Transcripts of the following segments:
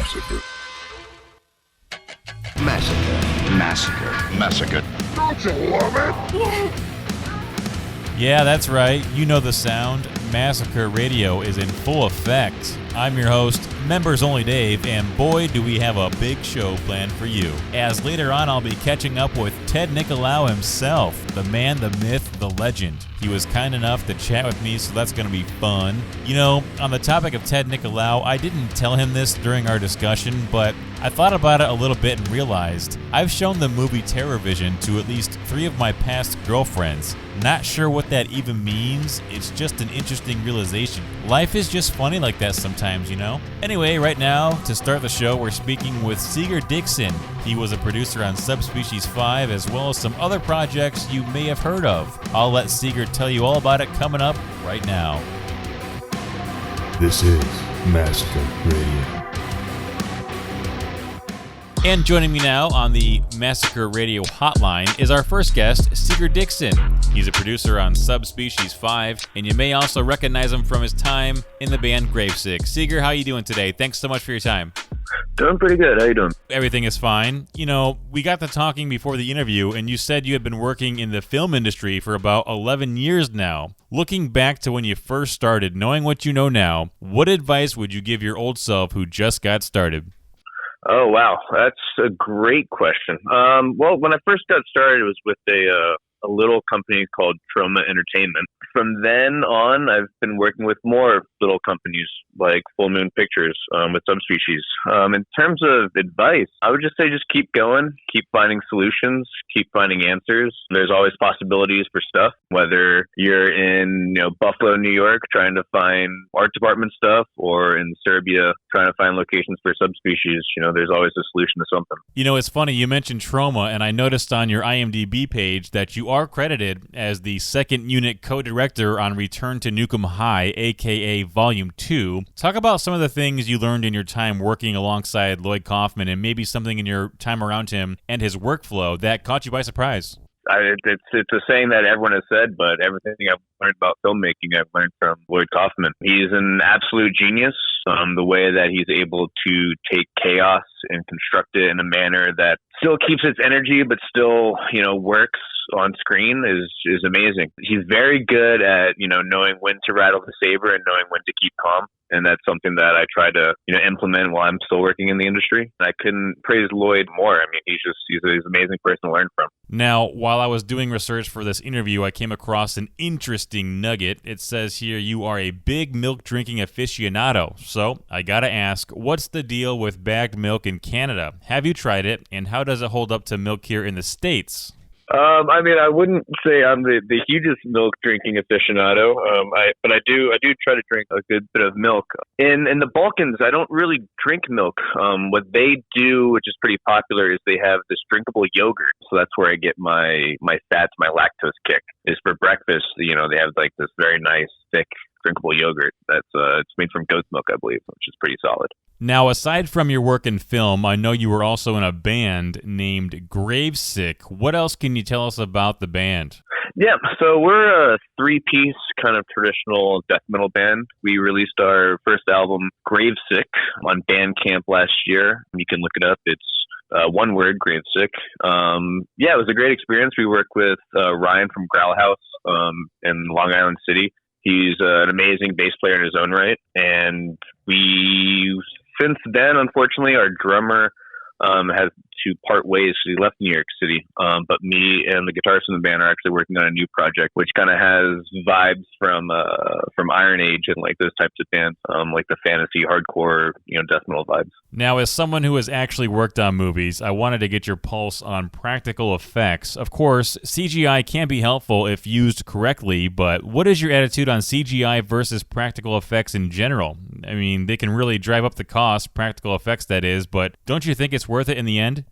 Massacre. Massacre. Massacre. Massacre. Don't you love it? Yeah, that's right. You know the sound. Massacre Radio is in full effect. I'm your host, Membersonly Dave, and boy, do we have a big show planned for you. As later on, I'll be catching up with Ted Nicolaou himself, the man, the myth, the legend. He was kind enough to chat with me, so that's going to be fun. You know, on the topic of Ted Nicolaou, I didn't tell him this during our discussion, but I thought about it a little bit and realized I've shown the movie Terror Vision to at least 3 of my past girlfriends. Not sure what that even means. It's just an interesting realization. Life is just funny like that sometimes, you know? Anyway, right now, to start the show, we're speaking with Seger Dixon. He was a producer on Subspecies V, as well as some other projects you may have heard of. I'll let Seger tell you all about it coming up right now. This is Massacre Radio. And joining me now on the Massacre Radio hotline is our first guest, Seger Dixon. He's a producer on Subspecies V, and you may also recognize him from his time in the band Gravesick. Seger, how are you doing today? Thanks so much for your time. Doing pretty good. How you doing? Everything is fine. You know, we got to talking before the interview, and you said you had been working in the film industry for about 11 years now. Looking back to when you first started, knowing what you know now, what advice would you give your old self who just got started? Oh, wow. That's a great question. Well, when I first got started, it was with a little company called Trauma Entertainment. From then on, I've been working with more little companies like Full Moon Pictures with Subspecies. In terms of advice, I would just say just keep going, keep finding solutions, keep finding answers. There's always possibilities for stuff, whether you're in Buffalo, New York, trying to find art department stuff, or in Serbia, trying to find locations for Subspecies. There's always a solution to something. It's funny, you mentioned Trauma, and I noticed on your IMDb page that you are credited as the second unit co-director on Return to Nukem High, aka Volume 2. Talk about some of the things you learned in your time working alongside Lloyd Kaufman, and maybe something in your time around him and his workflow that caught you by surprise. It's a saying that everyone has said, but everything I've learned about filmmaking, I've learned from Lloyd Kaufman. He's an absolute genius. The way that he's able to take chaos and construct it in a manner that still keeps its energy, but still, works on screen is amazing. He's very good at, knowing when to rattle the saber and knowing when to keep calm. And that's something that I try to, implement while I'm still working in the industry. I couldn't praise Lloyd more. I mean, he's an amazing person to learn from. Now, while I was doing research for this interview, I came across an interesting nugget. It says here you are a big milk drinking aficionado. So I gotta ask, what's the deal with bagged milk in Canada? Have you tried it, and how does it hold up to milk here in the States? I wouldn't say I'm the hugest milk drinking aficionado. But I do try to drink a good bit of milk. In the Balkans, I don't really drink milk. What they do, which is pretty popular, is they have this drinkable yogurt. So that's where I get my fats, my lactose kick. Is for breakfast. They have like this very nice thick drinkable yogurt that's it's made from goat's milk, I believe, which is pretty solid. Now, aside from your work in film, I know you were also in a band named Gravesick. What else can you tell us about the band? Yeah, so we're a 3-piece kind of traditional death metal band. We released our first album, Gravesick, on Bandcamp last year. You can look it up. It's one word, Gravesick. It was a great experience. We worked with Ryan from Growl House in Long Island City. He's an amazing bass player in his own right. And since then, unfortunately, our drummer has to part ways. He left New York City. But me and the guitarist in the band are actually working on a new project, which kind of has vibes from Iron Age and like those types of bands, like the fantasy, hardcore, death metal vibes. Now, as someone who has actually worked on movies, I wanted to get your pulse on practical effects. Of course, CGI can be helpful if used correctly, but what is your attitude on CGI versus practical effects in general? I mean, they can really drive up the cost, practical effects that is, but don't you think it's worth it in the end?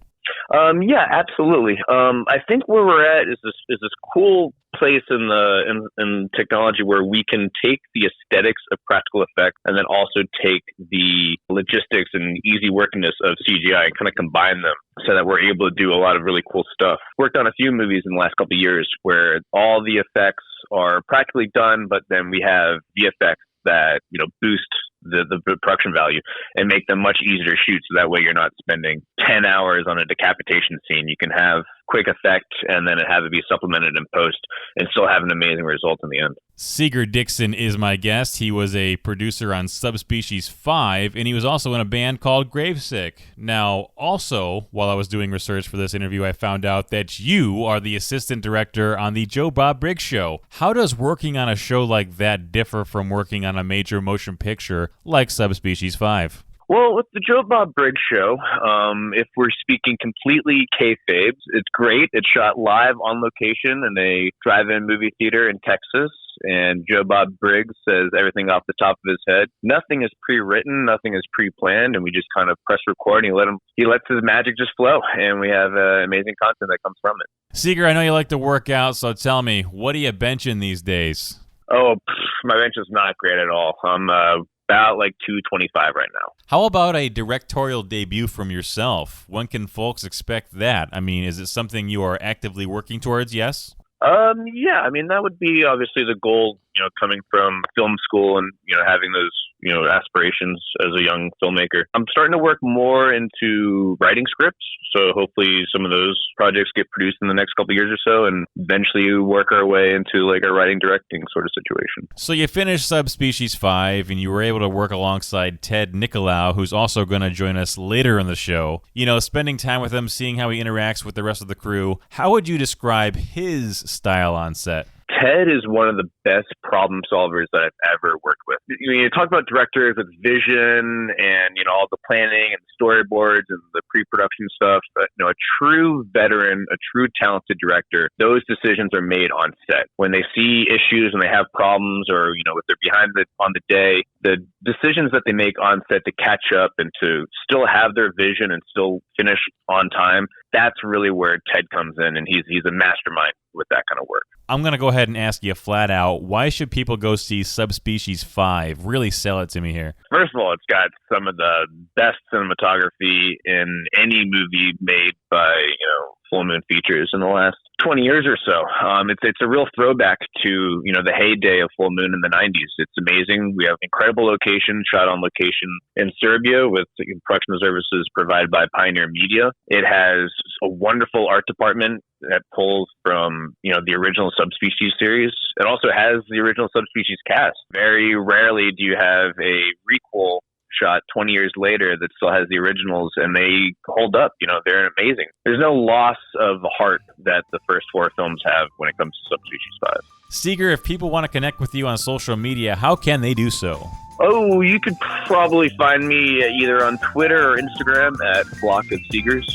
Yeah, absolutely. I think where we're at is this cool place in technology where we can take the aesthetics of practical effects and then also take the logistics and easy workiness of CGI and kind of combine them so that we're able to do a lot of really cool stuff. Worked on a few movies in the last couple of years where all the effects are practically done, but then we have VFX that boost the production value and make them much easier to shoot. So that way you're not spending 10 hours on a decapitation scene. You can have quick effect and then have it be supplemented in post and still have an amazing result in the end. Seager Dixon is my guest. He was a producer on Subspecies V, and he was also in a band called Gravesick. Now, also, while I was doing research for this interview, I found out that you are the assistant director on the Joe Bob Briggs Show. How does working on a show like that differ from working on a major motion picture like Subspecies V? Well, with the Joe Bob Briggs Show, if we're speaking completely kayfabes, it's great. It's shot live on location in a drive-in movie theater in Texas, and Joe Bob Briggs says everything off the top of his head. Nothing is pre-written, nothing is pre-planned, and we just kind of press record, and he lets his magic just flow, and we have amazing content that comes from it. Seager, I know you like to work out, so tell me, what are you benching these days? Oh, my bench is not great at all. I'm about like 225 right now. How about a directorial debut from yourself? When can folks expect that? I mean, is it something you are actively working towards, yes? Yeah, I mean, that would be obviously the goal, coming from film school and, having those, aspirations as a young filmmaker. I'm starting to work more into writing scripts. So hopefully some of those projects get produced in the next couple of years or so and eventually work our way into like a writing directing sort of situation. So you finished Subspecies V and you were able to work alongside Ted Nicolaou, who's also going to join us later in the show. Spending time with him, seeing how he interacts with the rest of the crew. How would you describe his style on set? Ted is one of the best problem solvers that I've ever worked with. You talk about directors with vision and, all the planning and storyboards and the pre-production stuff, but, a true veteran, a true talented director, those decisions are made on set. When they see issues and they have problems or, if they're behind on the day, the decisions that they make on set to catch up and to still have their vision and still finish on time, that's really where Ted comes in, and he's a mastermind with that kind of work. I'm going to go ahead and ask you flat out, why should people go see Subspecies V? Really sell it to me here. First of all, it's got some of the best cinematography in any movie made by, Full Moon Features in the last 20 years or so. It's a real throwback to, the heyday of Full Moon in the 90s. It's amazing. We have incredible locations, shot on location in Serbia with production services provided by Pioneer Media. It has a wonderful art department that pulls from, the original Subspecies series. It also has the original Subspecies cast. Very rarely do you have a requel shot 20 years later that still has the originals, and they hold up. They're amazing. There's no loss of heart that the first four films have when it comes to Subspecies 5. Seager, if people want to connect with you on social media, how can they do so? Oh, you could probably find me either on Twitter or Instagram at Flock of Seegers.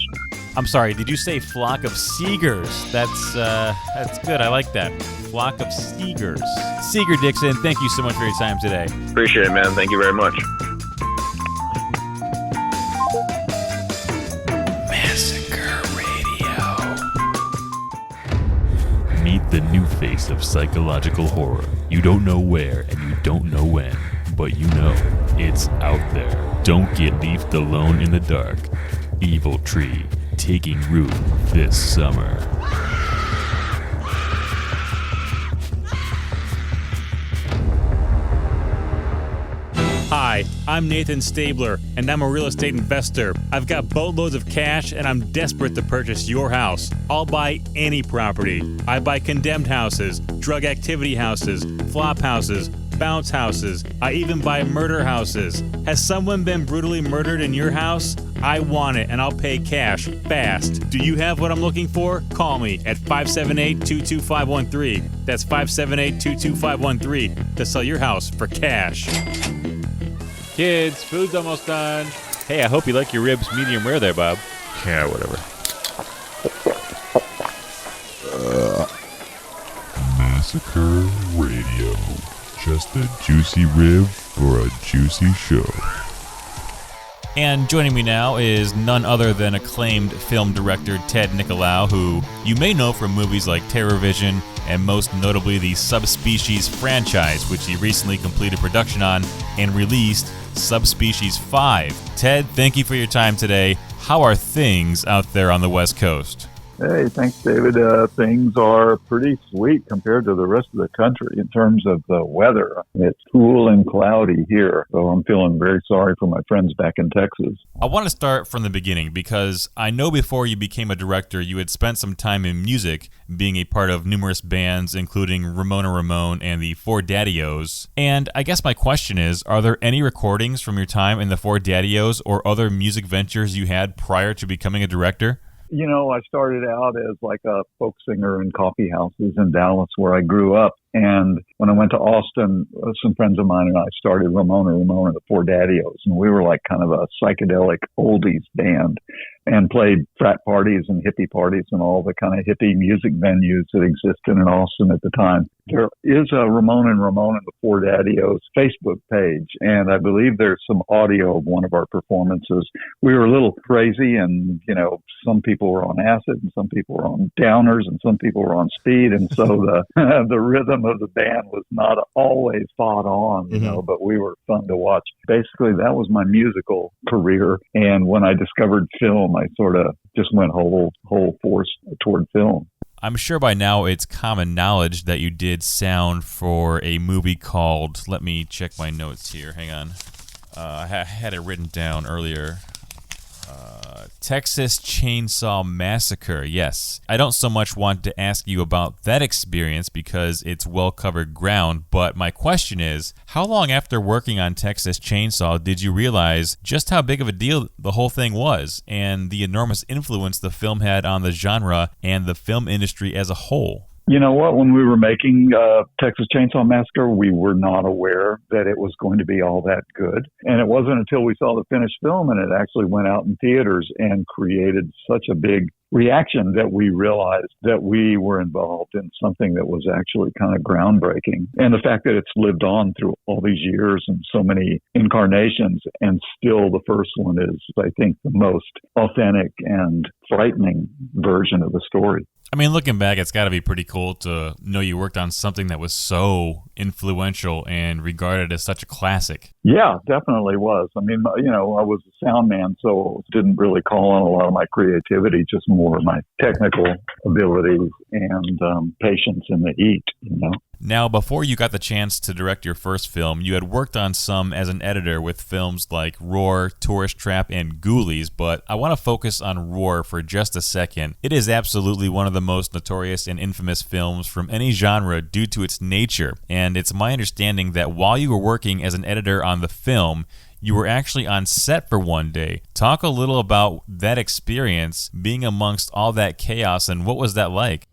I'm sorry, did you say Flock of Seegers? That's good. I like that. Flock of Seegers. Seger Dixon, thank you so much for your time today. Appreciate it, man. Thank you very much. Massacre Radio. Meet the new face of psychological horror. You don't know where and you don't know when, but it's out there. Don't get left alone in the dark. Evil Tree, taking root this summer. Hi, I'm Nathan Stabler, and I'm a real estate investor. I've got boatloads of cash, and I'm desperate to purchase your house. I'll buy any property. I buy condemned houses, drug activity houses, flop houses, bounce houses. I even buy murder houses. Has someone been brutally murdered in your house? I want it, and I'll pay cash fast. Do you have what I'm looking for? Call me at 578-22513. That's 578-22513 to sell your house for cash. Kids, food's almost done. Hey, I hope you like your ribs medium rare there, Bob. Yeah, whatever. Massacre Radio. Just a juicy rib for a juicy show. And joining me now is none other than acclaimed film director Ted Nicolaou, who you may know from movies like Terror Vision and most notably the Subspecies franchise, which he recently completed production on and released Subspecies V. Ted, thank you for your time today. How are things out there on the West Coast? Hey, thanks, David. Things are pretty sweet compared to the rest of the country in terms of the weather. It's cool and cloudy here, so I'm feeling very sorry for my friends back in Texas. I want to start from the beginning because I know before you became a director, you had spent some time in music, being a part of numerous bands, including Ramona Ramone and the Four Daddy-O's. And I guess my question is, are there any recordings from your time in the Four Daddy-O's or other music ventures you had prior to becoming a director? You know, I started out as like a folk singer in coffee houses in Dallas where I grew up. And when I went to Austin, some friends of mine and I started Ramona Ramone and the Four Daddy-O's. And we were like kind of a psychedelic oldies band and played frat parties and hippie parties and all the kind of hippie music venues that existed in Austin at the time. There is a Ramona and Ramone and the Four Daddy-O's Facebook page. And I believe there's some audio of one of our performances. We were a little crazy and, you know, some people were on acid and some people were on downers and some people were on speed. And so the rhythm of the band was not always spot on, you know, but we were fun to watch. Basically, that was my musical career. And when I discovered film, I sort of just went whole force toward film. I'm sure by now it's common knowledge that you did sound for a movie called, let me check my notes here, hang on. I had it written down earlier. Texas Chainsaw Massacre, yes. I don't so much want to ask you about that experience because it's well-covered ground, but my question is, how long after working on Texas Chainsaw did you realize just how big of a deal the whole thing was and the enormous influence the film had on the genre and the film industry as a whole? You know what? When we were making Texas Chainsaw Massacre, we were not aware that it was going to be all that good. And it wasn't until we saw the finished film and it actually went out in theaters and created such a big reaction that we realized that we were involved in something that was actually kind of groundbreaking. And the fact that it's lived on through all these years and so many incarnations, and still the first one is, I think, the most authentic and frightening version of the story. I mean, looking back, it's got to be pretty cool to know you worked on something that was so influential and regarded as such a classic. Yeah, definitely was. I mean, you know, I was a sound man, so didn't really call on a lot of my creativity, just more of my technical abilities and patience in the heat, you know. Now, before you got the chance to direct your first film, you had worked on some as an editor with films like Roar, Tourist Trap, and Ghoulies, but I want to focus on Roar for just a second. It is absolutely one of the most notorious and infamous films from any genre due to its nature, and it's my understanding that while you were working as an editor on the film, you were actually on set for one day. Talk a little about that experience, being amongst all that chaos, and what was that like?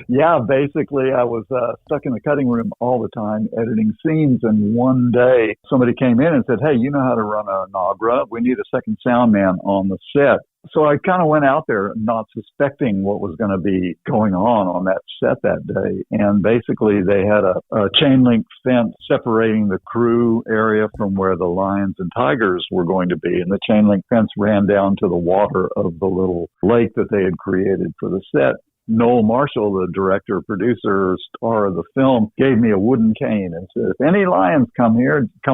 Yeah, basically I was stuck in the cutting room all the time editing scenes, and one day somebody came in and said, "Hey, you know how to run a Nagra? We need a second sound man on the set." So I kind of went out there not suspecting what was going to be going on that set that day. And basically they had a chain link fence separating the crew area from where the lions and tigers were going to be. And the chain link fence ran down to the water of the little lake that they had created for the set. Noel Marshall, the director, producer, star of the film, gave me a wooden cane and said, "If any lions come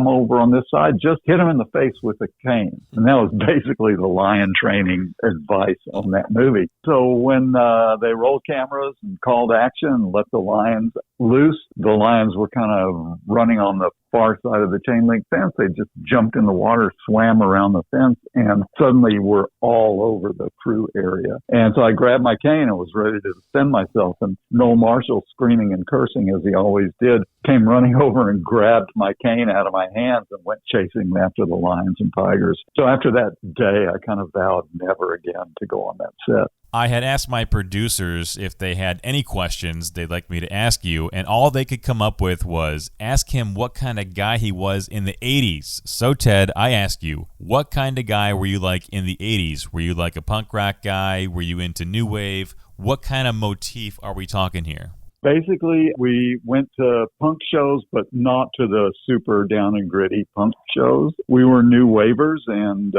over on this side, just hit them in the face with a cane." And that was basically the lion training advice on that movie. So when they rolled cameras and called action and let the lions loose, the lions were kind of running on the far side of the chain link fence. They just jumped in the water, swam around the fence, and suddenly were all over the crew area. And so I grabbed my cane and was ready to defend myself. And Noel Marshall, screaming and cursing as he always did, came running over and grabbed my cane out of my hands and went chasing after the lions and tigers. So after that day, I kind of vowed never again to go on that set. I had asked my producers if they had any questions they'd like me to ask you, and all they could come up with was, ask him what kind of guy he was in the 80s. So, Ted, I ask you, what kind of guy were you like in the 80s? Were you like a punk rock guy? Were you into new wave? What kind of motif are we talking here? Basically, we went to punk shows, but not to the super down and gritty punk shows. We were new wavers and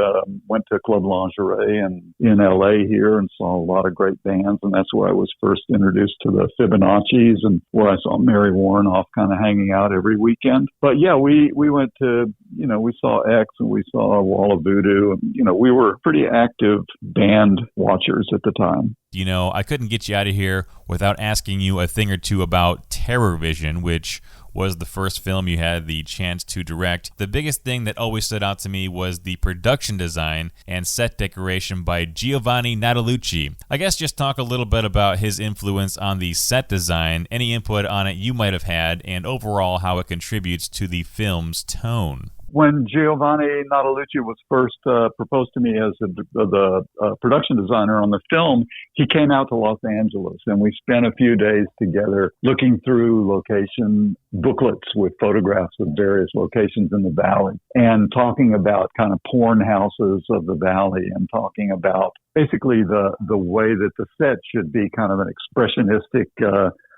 went to Club Lingerie and in LA here and saw a lot of great bands. And that's where I was first introduced to the Fibonacci's and where I saw Mary Warrenoff kind of hanging out every weekend. But yeah, we went to, we saw X and we saw Wall of Voodoo. And, we were pretty active band watchers at the time. I couldn't get you out of here without asking you a thing or two about Terror Vision, which was the first film you had the chance to direct. The biggest thing that always stood out to me was the production design and set decoration by Giovanni Natolucci. I guess just talk a little bit about his influence on the set design, any input on it you might have had, and overall how it contributes to the film's tone. When Giovanni Natolucci was first proposed to me as the production designer on the film, he came out to Los Angeles and we spent a few days together looking through location booklets with photographs of various locations in the valley and talking about kind of porn houses of the valley and talking about basically the way that the set should be kind of an expressionistic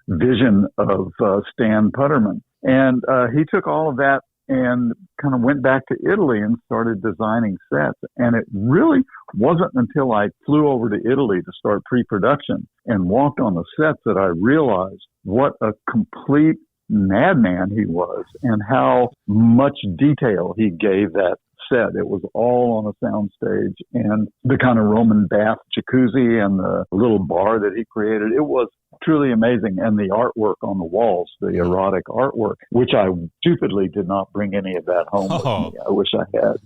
vision of Stan Putterman. And he took all of that and kind of went back to Italy and started designing sets. And it really wasn't until I flew over to Italy to start pre-production and walked on the sets that I realized what a complete madman he was and how much detail he gave that set. It was all on a soundstage, and the kind of Roman bath jacuzzi and the little bar that he created, it was truly amazing. And the artwork on the walls, the erotic artwork, which I stupidly did not bring any of that home with me. I wish I had.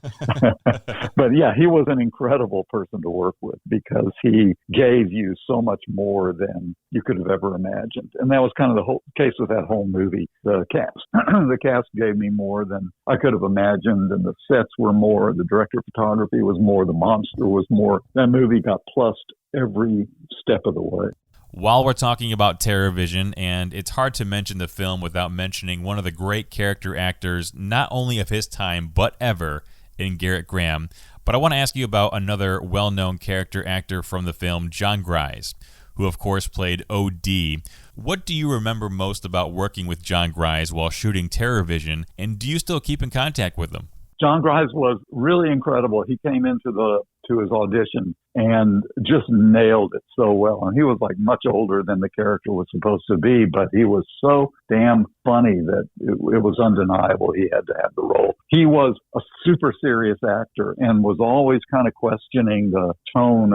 But yeah, he was an incredible person to work with because he gave you so much more than you could have ever imagined. And that was kind of the whole case with that whole movie, the cast. The cast gave me more than I could have imagined, and the sets were more, the director of photography was more, the monster was more. That movie got plussed every step of the way. While we're talking about Terror Vision, and it's hard to mention the film without mentioning one of the great character actors, not only of his time, but ever, in Garrett Graham. But I want to ask you about another well-known character actor from the film, John Grise, who of course played O.D. What do you remember most about working with John Grise while shooting Terror Vision, and do you still keep in contact with him? John Grise was really incredible. He came into his audition and just nailed it so well. And he was like much older than the character was supposed to be, but he was so damn funny that it was undeniable he had to have the role. He was a super serious actor and was always kind of questioning the tone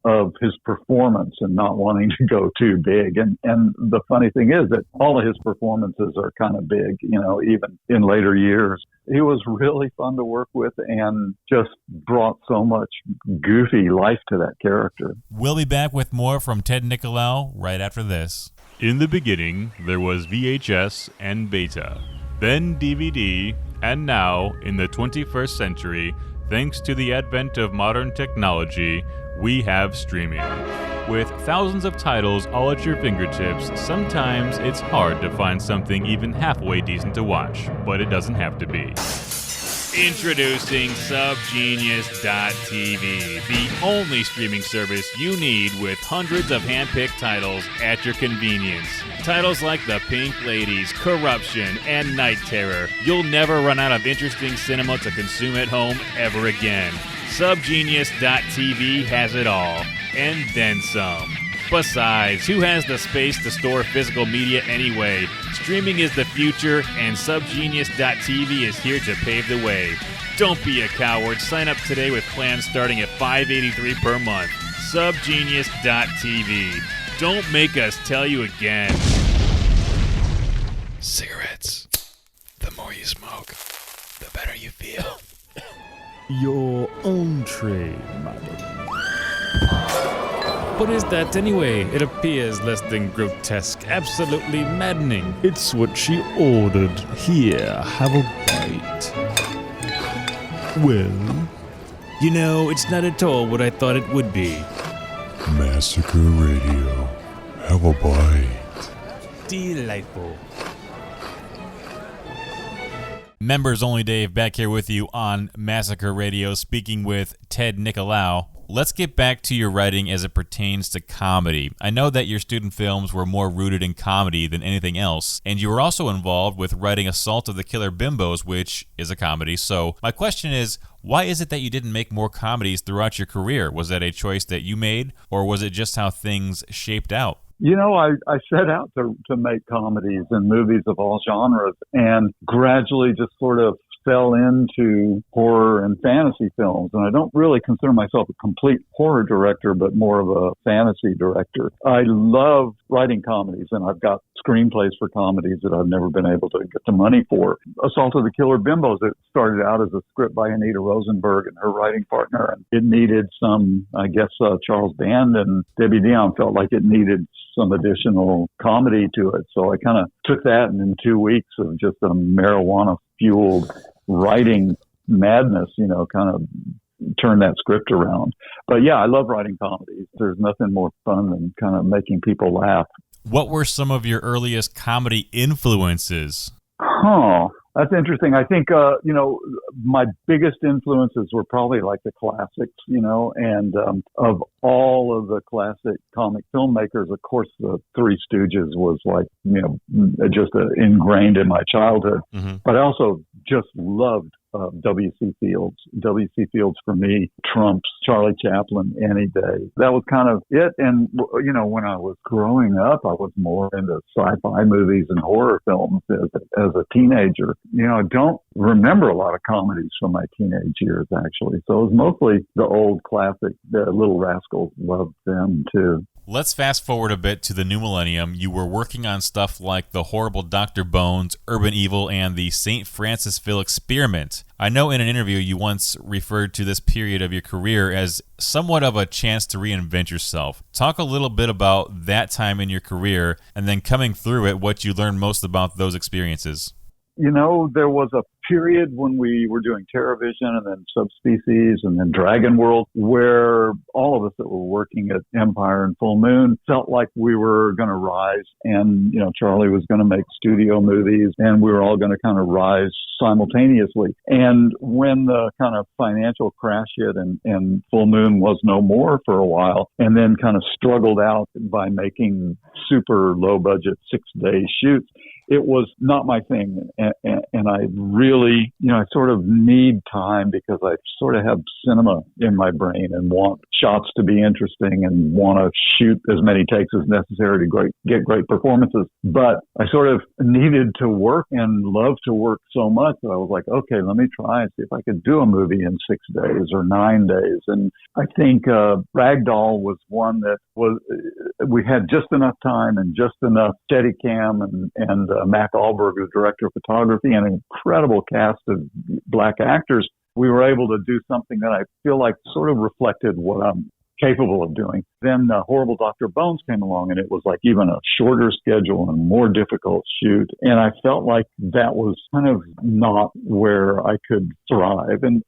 of his performance and not wanting to go too big. And the funny thing is that all of his performances are kind of big, even in later years. He was really fun to work with and just brought so much goofy life to that character. We'll be back with more from Ted Nicolaou right after this. In the beginning, there was VHS and beta, then DVD, and now, in the 21st century, thanks to the advent of modern technology, we have streaming. With thousands of titles all at your fingertips, sometimes it's hard to find something even halfway decent to watch, but it doesn't have to be. Introducing Subgenius.tv, the only streaming service you need with hundreds of hand-picked titles at your convenience. Titles like The Pink Ladies, Corruption, and Night Terror. You'll never run out of interesting cinema to consume at home ever again. Subgenius.tv has it all, and then some. Besides, who has the space to store physical media anyway? Streaming is the future, and Subgenius.tv is here to pave the way. Don't be a coward. Sign up today with plans starting at $5.83 per month. Subgenius.tv. Don't make us tell you again. Cigarettes. The more you smoke, the better you feel. Your entree, madam. What is that anyway? It appears less than grotesque, absolutely maddening. It's what she ordered. Here, have a bite. Well? It's not at all what I thought it would be. Massacre Radio. Have a bite. Delightful. Members Only Dave back here with you on Massacre Radio, speaking with Ted Nicolaou. let's get back to your writing as it pertains to comedy. I know that your student films were more rooted in comedy than anything else, and you were also involved with writing Assault of the Killer Bimbos, which is a comedy. So my question is, why is it that you didn't make more comedies throughout your career? Was that a choice that you made, or was it just how things shaped out? You know, I set out to make comedies and movies of all genres, and gradually just sort of fell into horror and fantasy films. And I don't really consider myself a complete horror director, but more of a fantasy director. I love writing comedies, and I've got screenplays for comedies that I've never been able to get the money for. Assault of the Killer Bimbos, it started out as a script by Anita Rosenberg and her writing partner, and it needed some, I guess, Charles Band and Debbie Dion felt like it needed some additional comedy to it. So I kind of took that, and in 2 weeks of just a marijuana-fueled writing madness, kind of turn that script around. But yeah, I love writing comedies. There's nothing more fun than kind of making people laugh. What were some of your earliest comedy influences? That's interesting. I think, my biggest influences were probably like the classics, and of all of the classic comic filmmakers, of course, the Three Stooges was like, just ingrained in my childhood. Mm-hmm. But I also just loved W.C. Fields. W.C. Fields, for me, trumps Charlie Chaplin any day. That was kind of it. And, when I was growing up, I was more into sci-fi movies and horror films as a teenager. I don't remember a lot of comedies from my teenage years, actually. So it was mostly the old classic. The Little Rascals, loved them, too. Let's fast forward a bit to the new millennium. You were working on stuff like The Horrible Dr. Bones, Urban Evil, and the St. Francisville Experiment. I know in an interview you once referred to this period of your career as somewhat of a chance to reinvent yourself. Talk a little bit about that time in your career, and then coming through it, what you learned most about those experiences. There was a period when we were doing TerraVision and then Subspecies and then Dragon World, where all of us that were working at Empire and Full Moon felt like we were going to rise, and, Charlie was going to make studio movies, and we were all going to kind of rise simultaneously. And when the kind of financial crash hit and Full Moon was no more for a while, and then kind of struggled out by making super low budget 6-day shoots, it was not my thing. And I really, I sort of need time because I sort of have cinema in my brain and want shots to be interesting and want to shoot as many takes as necessary to get great performances. But I sort of needed to work and love to work so much that I was like, okay, let me try and see if I could do a movie in 6 days or 9 days. And I think Ragdoll was one that we had just enough time and just enough Steadicam and Mac Allberg, who's director of photography, and an incredible cast of black actors. We were able to do something that I feel like sort of reflected what I'm capable of doing. Then Horrible Dr. Bones came along, and it was like even a shorter schedule and more difficult shoot. And I felt like that was kind of not where I could thrive. And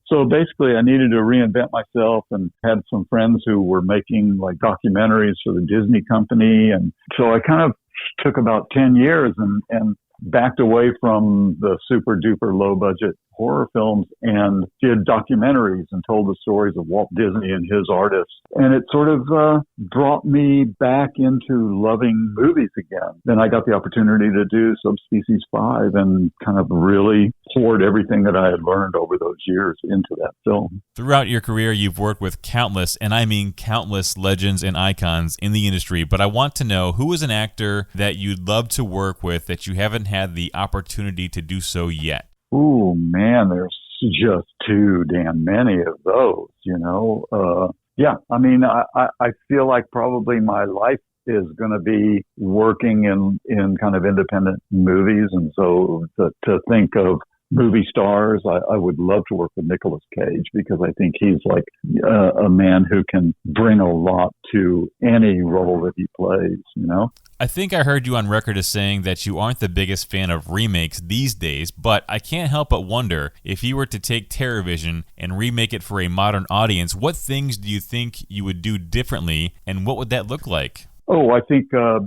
So basically I needed to reinvent myself, and had some friends who were making like documentaries for the Disney company. And so I kind of took about 10 years and backed away from the super duper low budget horror films and did documentaries and told the stories of Walt Disney and his artists. And it sort of brought me back into loving movies again. Then I got the opportunity to do Subspecies V and kind of really poured everything that I had learned over those years into that film. Throughout your career, you've worked with countless, and I mean countless, legends and icons in the industry. But I want to know, who is an actor that you'd love to work with that you haven't had the opportunity to do so yet? Ooh, man, there's just too damn many of those, Yeah, I mean, I feel like probably my life is going to be working in kind of independent movies. And so to think of movie stars, I would love to work with Nicolas Cage, because I think he's like a man who can bring a lot to any role that he plays, I think I heard you on record as saying that you aren't the biggest fan of remakes these days, but I can't help but wonder, if you were to take TerraVision and remake it for a modern audience, what things do you think you would do differently, and what would that look like? Oh, I think, I've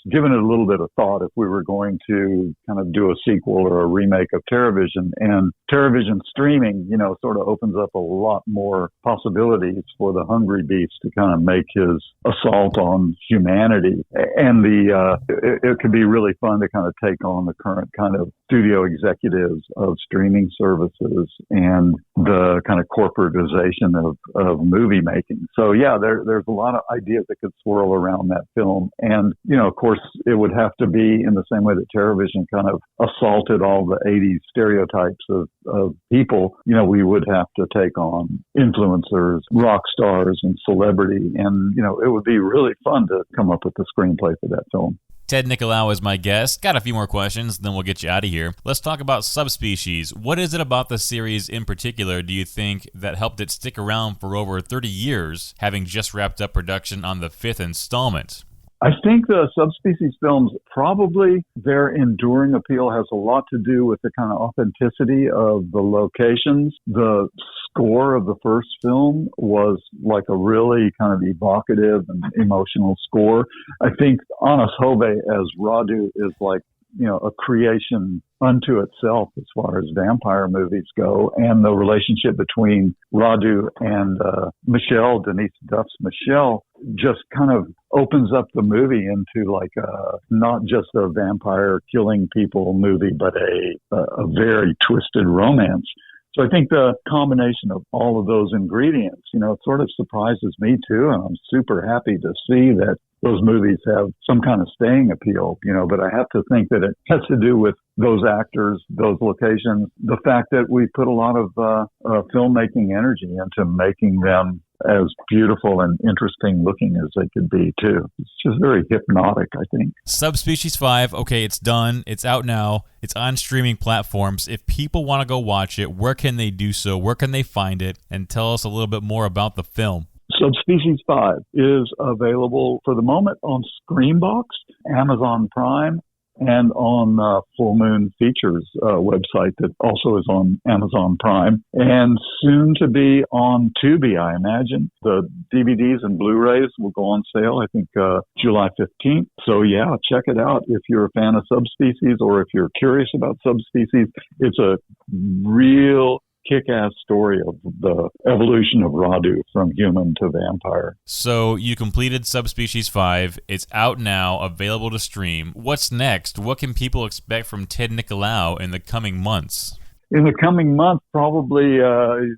given it a little bit of thought if we were going to kind of do a sequel or a remake of TerraVision. And TerraVision streaming, sort of opens up a lot more possibilities for the Hungry Beast to kind of make his assault on humanity. And it could be really fun to kind of take on the current kind of studio executives of streaming services and the kind of corporatization of movie making. So yeah, there's a lot of ideas that could swirl around that film. And, of course, it would have to be in the same way that TerraVision kind of assaulted all the 80s stereotypes of people. We would have to take on influencers, rock stars, and celebrity. And, it would be really fun to come up with the screenplay for that film. Ted Nicolaou is my guest. Got a few more questions, then we'll get you out of here. Let's talk about Subspecies. What is it about the series in particular, do you think, that helped it stick around for over 30 years, having just wrapped up production on the 5th installment? I think the Subspecies films, probably their enduring appeal has a lot to do with the kind of authenticity of the locations. The score of the first film was like a really kind of evocative and emotional score. I think Anas Hove as Radu is like, a creation unto itself as far as vampire movies go. And the relationship between Radu and Michelle, Denise Duff's Michelle, just kind of opens up the movie into like not just a vampire killing people movie, but a very twisted romance. So I think the combination of all of those ingredients, it sort of surprises me too. And I'm super happy to see that those movies have some kind of staying appeal, but I have to think that it has to do with those actors, those locations, the fact that we put a lot of filmmaking energy into making them as beautiful and interesting looking as they could be too. It's just very hypnotic, I think. Subspecies 5, okay, it's done. It's out now. It's on streaming platforms. If people want to go watch it, where can they do so? Where can they find it? And tell us a little bit more about the film. Subspecies 5 is available for the moment on Screenbox, Amazon Prime, and on Full Moon Features website that also is on Amazon Prime, and soon to be on Tubi, I imagine. The DVDs and Blu-rays will go on sale, I think, July 15th. So yeah, check it out if you're a fan of Subspecies or if you're curious about Subspecies. It's a real kick-ass story of the evolution of Radu from human to vampire. So you completed Subspecies 5. It's out now, available to stream. What's next? What can people expect from Ted Nicolaou in the coming months? In the coming month, probably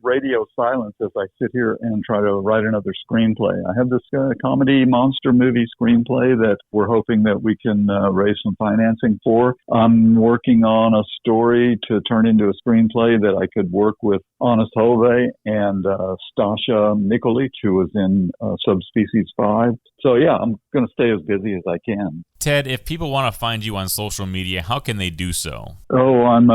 radio silence as I sit here and try to write another screenplay. I have this comedy monster movie screenplay that we're hoping that we can raise some financing for. I'm working on a story to turn into a screenplay that I could work with Anas Hove and Stasha Nikolic, who was in Subspecies 5. So yeah, I'm going to stay as busy as I can. Ted, if people want to find you on social media, how can they do so? Oh, I'm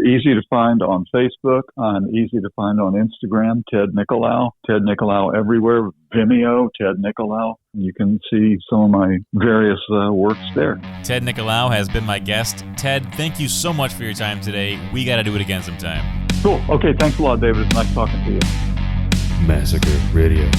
easy to find on Facebook. I'm easy to find on Instagram, Ted Nicolaou. Ted Nicolaou everywhere. Vimeo, Ted Nicolaou. You can see some of my various works there. Ted Nicolaou has been my guest. Ted, thank you so much for your time today. We got to do it again sometime. Cool. Okay, thanks a lot, David. It's nice talking to you. Massacre Radio.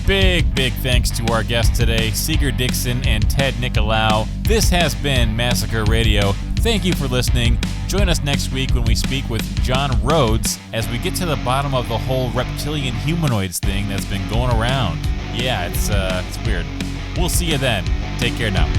Big thanks to our guests today, Seger Dixon and Ted Nicolaou. This has been Massacre Radio. Thank you for listening. Join us next week when we speak with John Rhodes as we get to the bottom of the whole reptilian humanoids thing that's been going around. Yeah, it's weird. We'll see you then. Take care now.